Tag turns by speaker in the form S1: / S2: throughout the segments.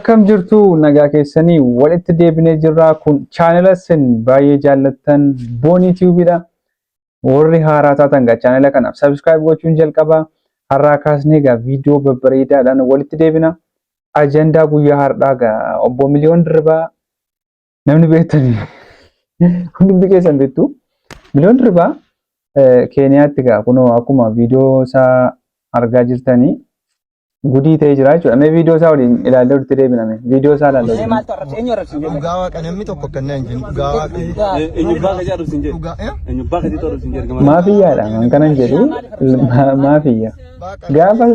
S1: Akkam jirtu nagaa keessanii walitti deebinee jirra kun chaanela sin baay'ee jaallattan Boonii Tiiviidha. Warri haaraa taatan gaa chaanela kanaaf subscribe gochuun jalqaba. Har'aa kaasnee gaa viidiyoo babbareedaadhaan walitti deebina. Ajandaa guyyaa har'aa gaa obbo Miliyoon Dirribaa namni beektanii hundi keessan beektu. Miliyoon Dirribaa Keeniyaatti gaa kunoo akkuma viidiyoo isaa argaa jirtanii gudii ta'ee jira jechuudha. Mee viidiyoo isaa waliin ilaallee walitti deebiname. Viidiyoo isaa ilaallee.
S2: Gaawaa kanamni tokko kanneen jiru. Gaawaa
S1: maafiyyaadha kan kanan jedhu maafiyya. Gaafa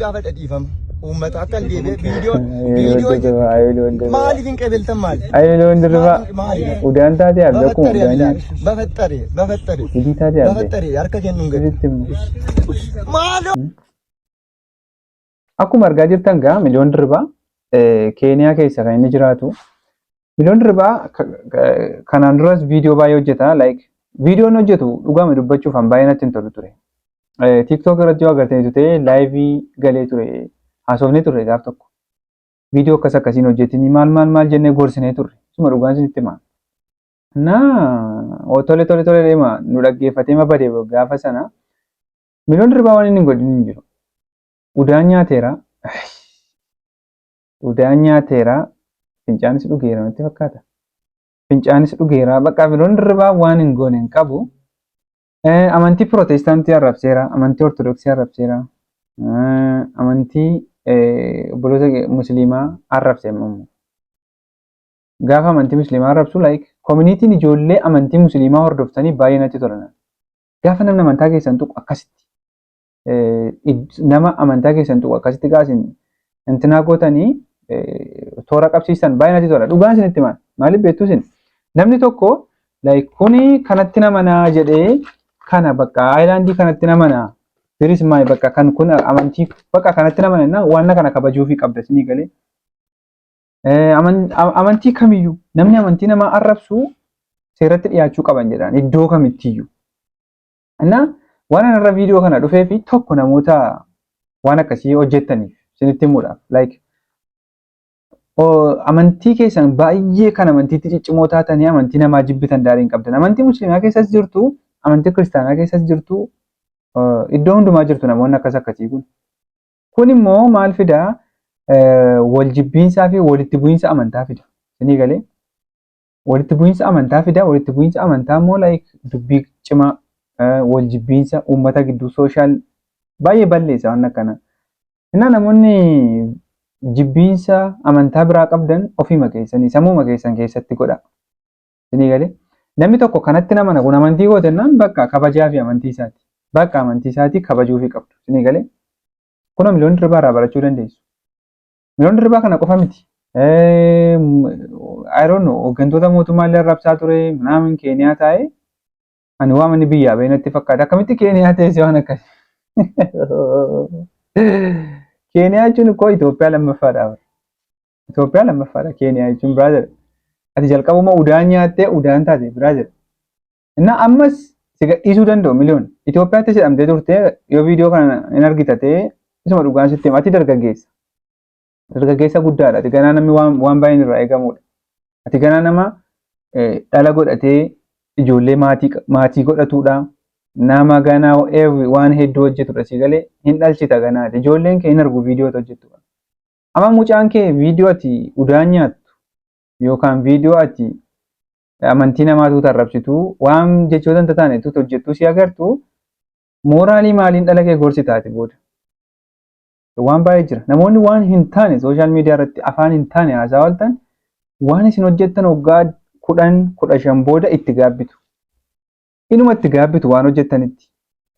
S2: gaafa dhadhiifama. Uummata akka viidiyoo maaliif hin qabeeltan maali?
S1: Miliyoon Dirribaa udaan taatee abdii akkuma udaan
S2: bafattare
S1: gudii taatee
S2: bafattare harka kennuun gadi.
S1: Akkuma argaa jirtan gaa Miliyoon Dirribaa Keeniyaa keessa kan inni jiraatu. Miliyoon Dirribaa kanaan duras viidiyoo baay'ee hojjeta. Viidiyoon hojjetu dhugaama dubbachuuf an baay'ee natti hin tolu ture. TikTok irratti yoo agartanitu ta'ee laayivii galee ture. Haasofnee turre gaaf tokko. Viidiyoo akkas akkasiin hojjetini maal jennee gorsinee turre. Suma dhugaan isinitti himaa. Tole deema nu dhaggeeffatee mabadee gaafa sana Miliyoon Dirribaa waan inni hin godhin hin jiru. Udaan nyaateera fincaanis dhugeera natti fakkaata. Fincaanis dhugeera bakka Miliyoon Dirribaa waan hin goone hin qabu. Amantii Pirootestaantii arrabseera, amantii Ortodoksii arrabseera, amantii obboloota Musliimaa arrabse ammoo. Gaafa amantii Musliimaa arrabsu koominiitiin ijoollee amantii Musliimaa hordoftanii baay'ee natti tolan. Gaafa namni amantaa keessan tuqu akkasitti nama amantaa keessan tuqu akkasitti gaasin intinaa gootanii toora qabsiisan baay'ee natti tola. Dhugaan isinitti himaa. Maaliif beektu isin? Namni tokko kuni kanatti namanaa jedhee kana bakka aayilaandii kanatti namanaa. Firis maay bakka kan kun amantii bakka kanatti namanaa waan kana kabajuufii qabda isinii galee. Amantii kamiyyuu namni amantii namaa arrabsu seeratti dhiyaachuu qaban jedhaan iddoo kamittiyyuu. Waan anarra viidiyoo kana dhufee fi tokko namoota waan akkasii hojjettaniif isinitti himuudhaaf. Amantii keessan baay'ee kan amantiitti ciccimoo taatanii amantii namaa jibbitan daariin qabdan. Amantii Musliimaa keessas jirtu, amantii Kiristaanaa keessas jirtu, iddoo hundumaa jirtu namoonni akkas akkasii kun. Kun immoo maal fidaa? Wal jibbiinsaa fi walitti bu'iinsa amantaa fida. Isinii galee? Walitti bu'iinsa amantaa fida. Walitti bu'iinsa amantaa immoo dubbii cimaa wal jibbiinsa uummata gidduu sooshaal baay'ee balleessa waan akkana. Namoonni jibbiinsa amantaa biraa qabdan ofiima keessanii sammuma keessan keessatti godha. Isinii galee? Namni tokko kanatti namana kun amantii gootennaan bakka kabajaa fi amantii isaati. Bakka amantii isaatii kabajuufii qabdu. Isinii galee? Kun Miliyoon Dirribaa irraa barachuu dandeessu. Miliyoon Dirribaa kana qofa miti. Hooggantoota mootummaa illee arrabsaa ture. Naamin Keeniyaa taa'ee ani waamani biyyaa bahee natti fakkaata. Akkamitti Keeniyaa teessee waan akkasii? Keeniyaa jechuun koo Itoophiyaa lammaffaadha. Itoophiyaa lammaffaadha Keeniyaa jechuun biraazil. Ati jalqabuma udaan nyaattee udaan taate biraazil. Ammas si gadhiisuu danda'u Miliyoon. Itoophiyaatti jedhamtee turte yoo viidiyoo kana hin argitatee isuma dhugaan sitti hima. Ati dargaggeessa. Dargaggeessa guddaadha. Ati ganaa namni waan baay'een irraa eegamudha. Ati ganaa nama dhala godhatee ijoollee maatii godhatudha. Nama ganaa waan hedduu hojjetudha. Si galee hin dhalchita ganaati. Ijoolleen kee hin argu viidiyoo hojjettudha. Amma mucaan kee viidiyoo ati udaan nyaattu yookaan viidiyoo ati amantii namaatu arrabsitu waan jechoota hin taanetu hojjettu si agartu mooraalii maaliin dhala kee gorsitaati booda. Waan baay'ee jira. Namoonni waan hin taane sooshaal miidiyaa irratti afaan hin taane haasaa ooltan waan isin hojjettan waggaa 10-15 booda itti gaabbitu. Inuma itti gaabbitu waan hojjettanitti.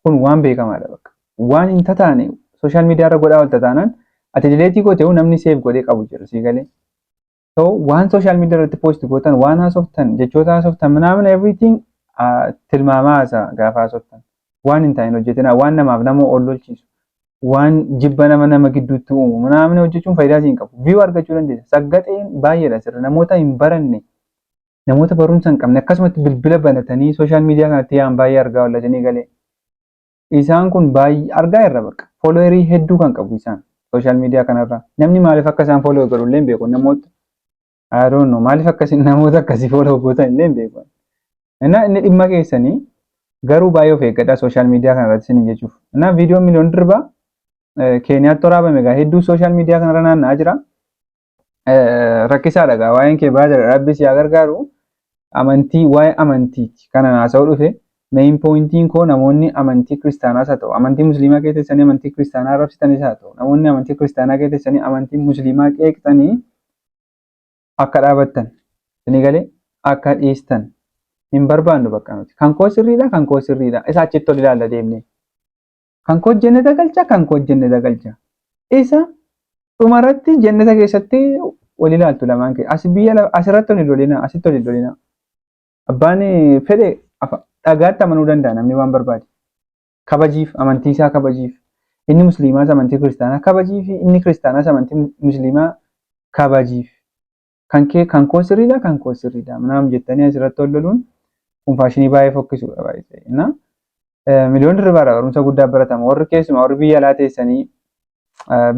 S1: Kun waan beekamaadha bakka. Waan hin taane sooshaal miidiyaa irra godhaa oolta taanaan ati dileetii gootee namni seef godhee qabu jira si galee. Waan sooshaal miidiyaa irratti poosti gootan waan haasoftan jechoota haasoftan minaamin everything tilmaamaa haasaa gaafa haasoftan. Waan hin taane hojjetina waan namaaf nama ol lolchiisu. Waan jibba nama gidduutti uumu minaamin hojjechuun faayidaa hin qabu. Viyuu argachuu dandeessa. Saggaxeen baay'eedha sirra. Namoota hin baranne, namoota barumsa hin qabne akkasumatti bilbila banatanii sooshaal miidiyaa kanatti yaa'an baay'ee argaa oollatanii galee. Isaan kun baay'ee argaa irra bakka. Foloowerii hedduu kan qabu isaan. social media kanarra. Namni maaliif akka isaan follow godhu illee hin beeku namoota. I don't know maaliif akkasiin namoota akkasii follow gootan illee hin beeku. Inni dhimma keessanii garuu baay'ee of eeggadhaa social media kanarratti isin jechuuf. Viidiyoon miliyoon dirba Keeniyaatti waraabame egaa hedduu social media kanarra naanna'aa jira. Rakkisaadha egaa waa'een kee baay'ee Rabbi si haa gargaaru. Amantii waa'ee amantiiti kana haasa'uu dhufe main pointiin koo namoonni amantii kiristaanaas haa ta'u amantii musliimaa keessanii amantii kiristaanaa arrabsitanis haa ta'u namoonni amantii kiristaanaa keessanii amantii musliimaa qeeqxanii akka dhaabattan isin galee akka dhiistan hin barbaannu bakka nuti kan koo sirriidha isa achitti ol ilaalla deemnee kan koo jenneta galcha isa dhumarratti jenneta keessatti wal ilaaltu lamaan kee asirratti ol ilolina asitti ol ilolina abbaan fedhe dhagaatti amanuu danda'a namni waan barbaade kabajiif amantii isaa kabajiif inni musliimaas amantii kiristaanaa kabajiif inni kiristaanaas amantii musliimaa kabajiif kan koo sirriidha manaam jettanii asirratti ol loluun kun faashinii baay'ee fokkisuudha baay'ee na miliyoon dirbaadha barumsa guddaa baratama warri keessumaa warri biyya alaa teessanii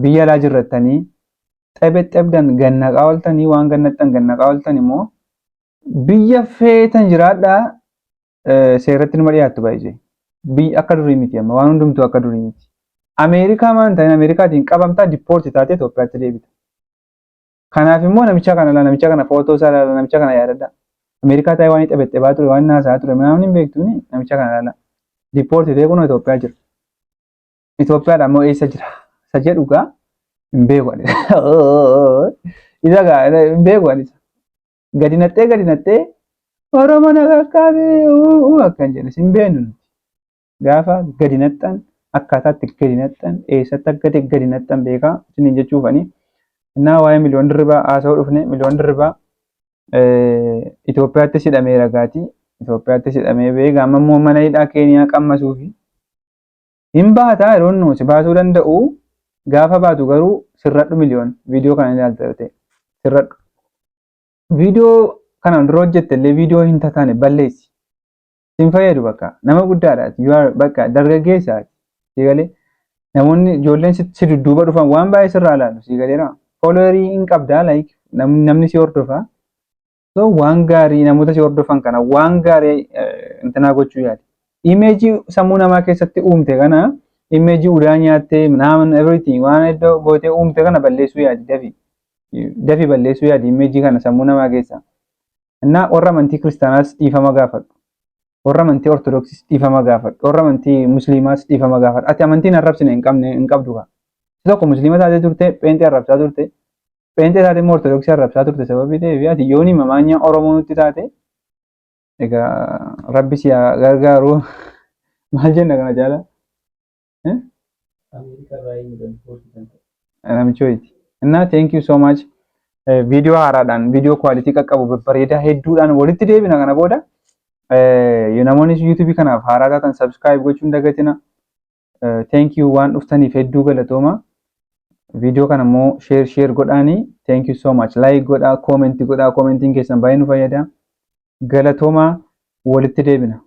S1: biyya alaa jirrattanii xebdan gannaqaa ooltanii waan gannaxxan gannaqaa ooltan immoo biyya feetan jiraadhaa seeratti nima dhiyaattu baay'ee biyya akka durii miti amma waan hundumtuu akka durii miti Ameerikaa maan ta'in Ameerikaatiin qabamtaa diippoorti taatee Itoophiyaatti deebita. Kanaaf immoo namicha kana footoo isaa ilaala namicha kana yaadadha. Ameerikaa taa'ee waan xebexxe baa ture waan naasaa ture namni hin beektuuni namicha kana ilaala. Diippoorti ta'ee kun Itoophiyaa jira. Itoophiyaadha ammoo eessa jira? Isa jedhu gaa hin beeku ani. Isa gaa hin beeku ani. Gadi naxxee Oromoo na qaqqabee akkan jedhe hin beeknu nuti. Gaafa gadi naxxan akkaataatti gadi naxxan eessatti akka gadi naxxan beekaa isiniin jechuufani. Innaa waa'ee miliyoon dirribaa haasa'uu dhufne miliyoon dirribaa Itoophiyaatti hidhamee ragaatii Itoophiyaatti hidhamee beekaa amma immoo mana hidhaa Keeniyaa qammasuu fi hin baataa yeroon nuti baasuu danda'u gaafa baatu garuu sirradhu miliyoon viidiyoo kana ilaalta sirradhu. Viidiyoo kana dura hojjette illee viidiyoo hin taane balleessi. Sin fayyadu bakka nama guddaadhaati bakka dargaggeessaati. Sigalee namoonni ijoolleen si dudduuba dhufan waan baay'ee sirraa ilaalu sigaleera. Fooloorii hin qabdaa namni si hordofa. So waan gaarii namoota si hordofan kana waan gaarii intanaa gochuu yaadi. Imeejii sammuu namaa keessatti uumte kana imeejii udaa nyaattee naaman everything waan iddoo gootee uumte kana balleessuu yaadi dafii balleessuu yaadi imeejii kana sammuu namaa keessa. Innaa warra amantii kiristaanaas dhiifama gaafadhu. Warra amantii ortodoksiis dhiifama gaafadhu. Warra amantii musliimaas dhiifama gaafadhu. Ati amantiin arrabsine hin qabdu kaa. Tokko musliima taatee turte pheenxee arrabsaa turte. Pheenxee taatee immoo ortodoksii arrabsaa turte sababii ta'eef ati yooni mamaanya Oromoo nutti taate egaa rabbi si haa gargaaru maal jenna kana jaala? Namichooti. Innaa thank you so much. Viidiyoo haaraadhaan viidiyoo kwaalitii qaqqabu babbareedaa hedduudhaan walitti deebina kana booda namoonni yuutuubii kanaaf haaraa taatan subscribe gochuun dagatina. Thank you waan dhuftaniif hedduu galatooma. Viidiyoo kana immoo share godhaanii thank you so much like godhaa commentiin keessan baay'ee nu fayyada. Galatooma walitti deebina.